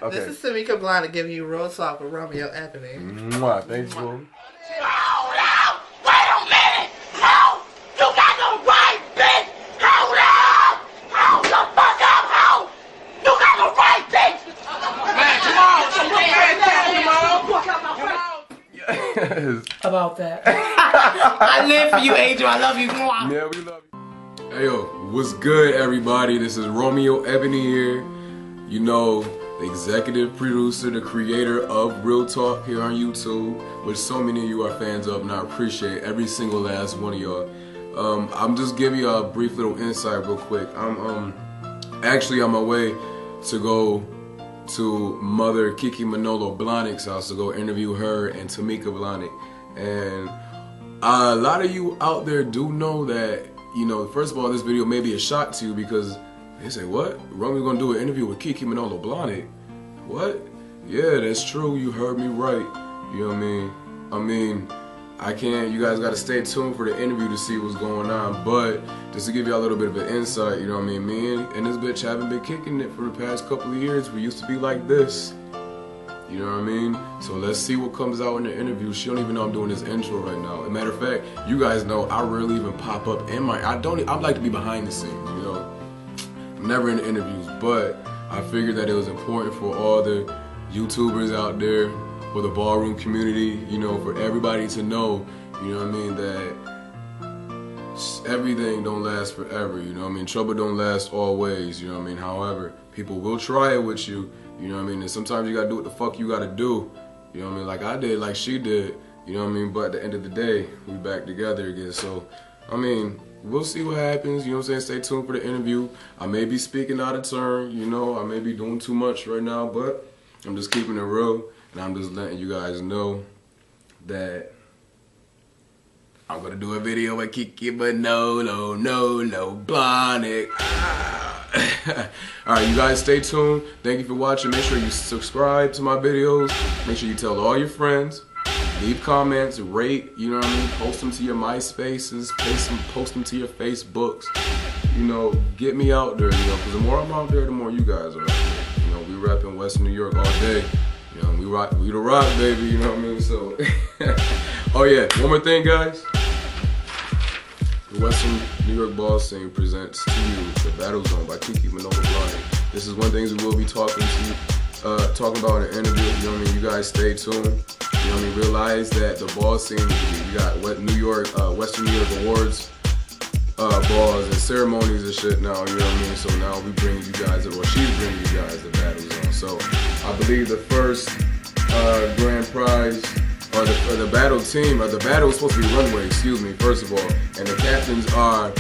Okay. This is Tamika Blahnik giving you Road Talk with Romeo Ebony. Mwah. Thanks, boo. Hold up! Wait a minute! Hold! You got the right, bitch! Hold up! Hold the fuck up! Hold! You got the right, bitch! Man, come on! Yes. About that. I live for you, Angel. I love you. Yeah, we love you. Hey, yo, what's good, everybody? This is Romeo Ebony here. You know, the executive producer, the creator of Real Talk here on YouTube, which so many of you are fans of, and I appreciate every single last one of y'all. I'm just giving you a brief little insight real quick. I'm actually on my way to go to Mother KiKi Manolo Blahnik's house to go interview her and Tamika Blahnik. And a lot of you out there do know that, you know, first of all, this video may be a shock to you because they say, what? Romeo's gonna do an interview with KiKi Manolo Blahnik? What? Yeah, that's true. You heard me right. You know what I mean? I can't, you guys gotta stay tuned for the interview to see what's going on. But just to give you a little bit of an insight, you know what I mean? Me and this bitch haven't been kicking it for the past couple of years. We used to be like this. You know what I mean? So let's see what comes out in the interview. She don't even know I'm doing this intro right now. As a matter of fact, you guys know I rarely even pop up in my, I'd like to be behind the scenes, you know? I'm never in the interviews, but I figured that it was important for all the YouTubers out there, for the ballroom community, you know, for everybody to know, you know what I mean, that everything don't last forever, you know what I mean? Trouble don't last always, you know what I mean? However, people will try it with you, you know what I mean? And sometimes you gotta do what the fuck you gotta do, you know what I mean? Like I did, like she did, you know what I mean? But at the end of the day, we back together again. So, I mean, we'll see what happens, you know what I'm saying? Stay tuned for the interview. I may be speaking out of turn, you know, I may be doing too much right now, but I'm just keeping it real, and I'm just letting you guys know that I'm gonna do a video with KiKi Manolo Blahnik. Alright, you guys stay tuned. Thank you for watching. Make sure you subscribe to my videos. Make sure you tell all your friends. Leave comments, rate, you know what I mean? Post them to your MySpaces, post them to your Facebooks. You know, get me out there, you know, because the more I'm out there, the more you guys are out there. You know, we rap in Western New York all day. You know, we the rock, baby, you know what I mean? So, oh yeah, one more thing, guys. The Western New York Ball Scene presents to you The Battle Zone by KiKi Manolo Blahnik. This is one thing we will be talking about in the interview, you know what I mean? You guys stay tuned. You know what I mean? Realize that the ball scene, we got Western New York awards, balls and ceremonies and shit now, you know what I mean? So now we bring you guys, or she's bringing you guys the Battle Zone. So I believe the first grand prize, or the battle team, or the battle is supposed to be runway, excuse me, first of all. And the captains are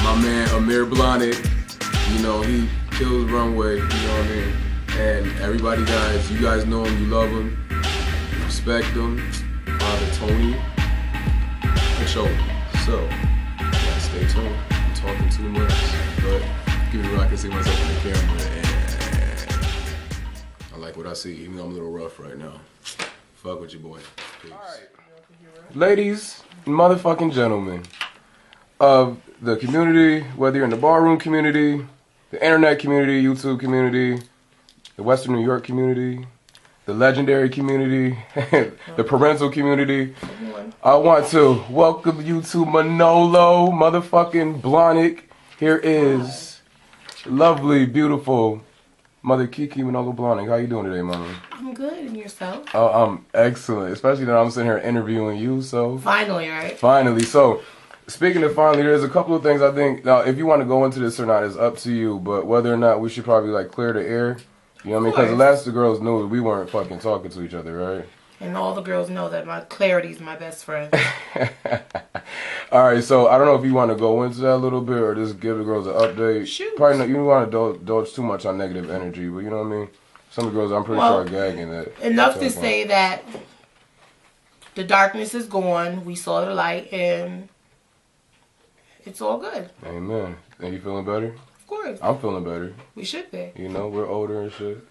my man Amir Blahnik, you know, he kills runway, you know what I mean? And everybody guys, you guys know him, you love him, respect him, Father Tony, and show him. So, yeah, stay tuned, I'm talking too much, but give me a rock and see myself in the camera, and I like what I see, even though I'm a little rough right now. Fuck with you, boy. Peace. Alright. Ladies, motherfucking gentlemen of the community, whether you're in the ballroom community, the internet community, YouTube community, the Western New York community, the legendary community, the parental community, I want to welcome you to Manolo motherfucking Blahnik. Here is lovely, beautiful Mother KiKi Manolo Blahnik. How you doing today, Mama? I'm good, and yourself? Oh, I'm excellent, especially that I'm sitting here interviewing you, so. Finally, right? Finally. So, speaking of finally, there's a couple of things I think, now if you want to go into this or not, it's up to you, but whether or not we should probably like clear the air, you know what I mean? Because the last two girls knew we weren't fucking talking to each other, right? And all the girls know that my clarity's my best friend. Alright, so I don't know if you want to go into that a little bit or just give the girls an update. Shoot. Probably not, you don't want to indulge too much on negative energy, but you know what I mean? Some of the girls I'm pretty sure are gagging that. Enough to say that the darkness is gone, we saw the light, and it's all good. Amen. And you feeling better? Of course. I'm feeling better. We should be. You know, we're older and shit.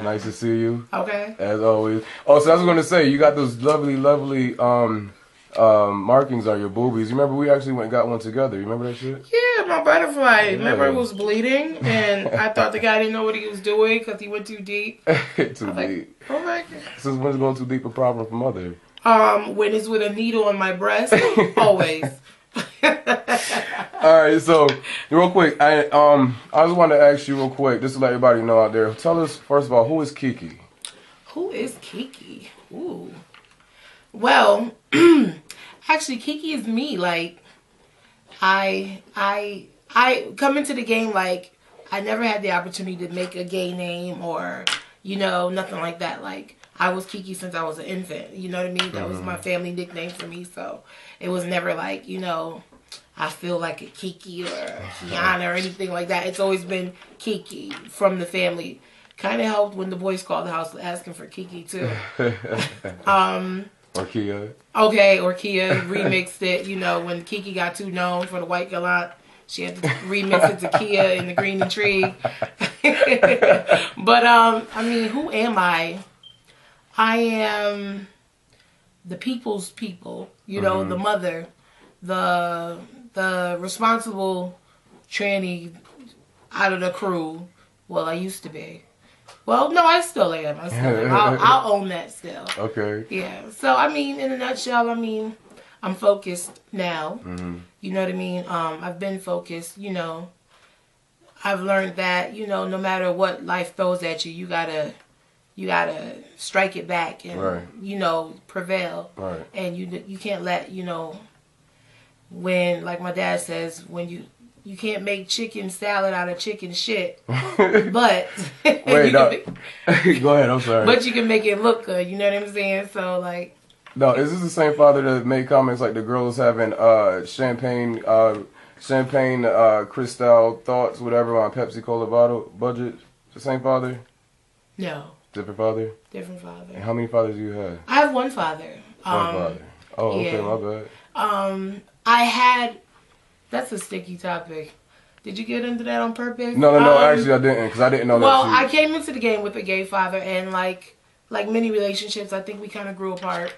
Nice to see you. Okay. As always. Oh, so I was going to say, you got those lovely markings on your boobies. You remember we actually went and got one together. You remember that shit? Yeah, at my butterfly. Yeah. Remember, it was bleeding, and I thought the guy didn't know what he was doing because he went too deep. Too deep. Like, oh my God. Since when's going too deep a problem for mother? When it's with a needle on my breast, always. All right, so real quick, I just wanted to ask you real quick, just to let everybody know out there. Tell us first of all, who is KiKi? Who is KiKi? Ooh. Well, actually, KiKi is me. Like, I come into the game like I never had the opportunity to make a gay name or nothing like that. Like, I was KiKi since I was an infant. You know what I mean? That was my family nickname for me. So it was never like, I feel like a KiKi or a Kiana or anything like that. It's always been KiKi from the family. Kind of helped when the boys called the house asking for KiKi too. Or Kia. Okay, or Kia remixed it. When KiKi got too known for the white gallant, she had to remix it to Kia in the green intrigue. But I mean, who am I? I am the people's people, the mother, the responsible tranny out of the crew. Well, I used to be. Well, no, I still am. I'll own that still. Okay. Yeah. So, I mean, in a nutshell, I'm focused now. You know what I mean? I've been focused, I've learned that, no matter what life throws at you, you gotta strike it back and right. Prevail. Right. And you can't let when, like my dad says, when you can't make chicken salad out of chicken shit, but wait, no. Go ahead. I'm sorry. But you can make it look good. You know what I'm saying? So like. No, is this the same father that made comments like the girls having champagne Cristal thoughts, whatever, on Pepsi Cola bottle budget? The same father? No. Different father? Different father. And how many fathers do you have? I have one father. One father. Oh, okay, my bad. That's a sticky topic. Did you get into that on purpose? No, actually I didn't, because I didn't know that. Well, I came into the game with a gay father, and like many relationships, I think we kind of grew apart.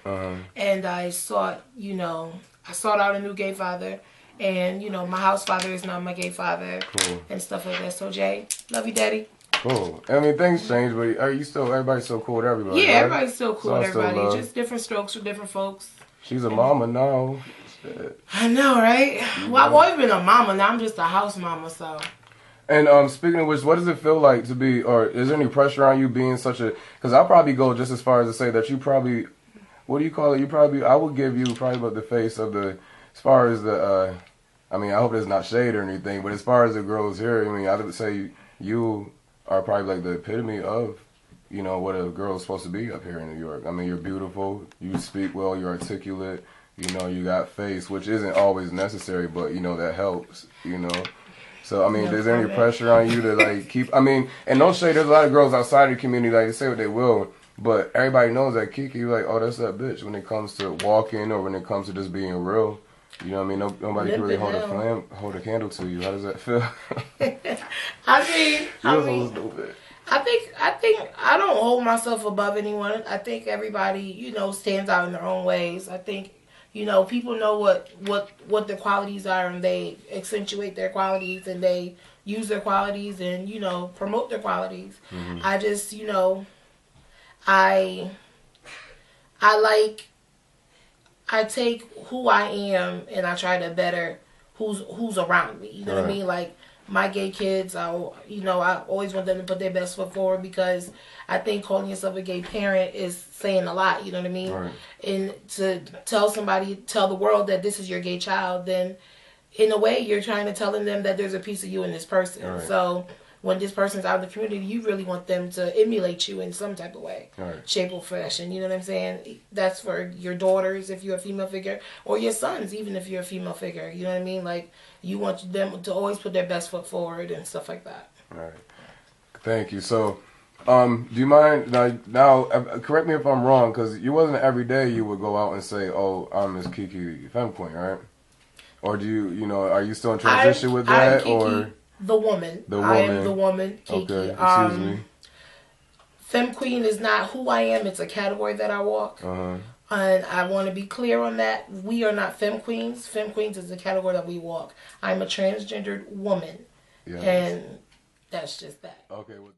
And I sought out a new gay father. And, my house father is not my gay father. Cool. And stuff like that. So, Jay, love you, Daddy. Cool. I mean, things change, but everybody's still cool with everybody. Yeah, right? everybody's still cool with everybody. Just different strokes for different folks. She's a mama now. Shit. I know, right? Well, I've always been a mama. Now I'm just a house mama, so. And speaking of which, what does it feel like to be, or is there any pressure on you being such a, because I'll probably go just as far as to say that you probably, what do you call it? I would give you probably about the face of the, as far as the, I mean, I hope it's not shade or anything, but as far as the girls here, I mean, I would say you are probably like the epitome of, what a girl is supposed to be up here in New York. I mean, you're beautiful, you speak well, you're articulate, you got face, which isn't always necessary, but, that helps, So, I mean, is there any pressure on you to, like, keep, I mean, and no shade, there's a lot of girls outside the community, like, they say what they will, but everybody knows that KiKi, like, oh, that's that bitch when it comes to walking or when it comes to just being real. You know what I mean? Nobody can really hold a candle to you. How does that feel? I think I don't hold myself above anyone. I think everybody, stands out in their own ways. I think, people know what their qualities are, and they accentuate their qualities, and they use their qualities and, promote their qualities. Mm-hmm. I just, I take who I am and I try to better who's around me. You know what I mean? Like my gay kids, I always want them to put their best foot forward, because I think calling yourself a gay parent is saying a lot. You know what I mean? Right. And to tell the world that this is your gay child, then in a way you're trying to tell them that there's a piece of you in this person. Right. So when this person's out in the community, you really want them to emulate you in some type of way, shape or fashion. You know what I'm saying? That's for your daughters if you're a female figure, or your sons even if you're a female figure. You know what I mean? Like, you want them to always put their best foot forward and stuff like that. All right. Thank you. So, do you mind, now correct me if I'm wrong, because you wasn't every day you would go out and say, oh, I'm Miss KiKi Femme Queen, right? Or do you, are you still in transition with that? Or the woman. I am the woman, KiKi. Okay, excuse me. Femme Queen is not who I am. It's a category that I walk. And I want to be clear on that. We are not femme queens. Femme queens is the category that we walk. I'm a transgendered woman. Yes. And that's just that. Okay. Well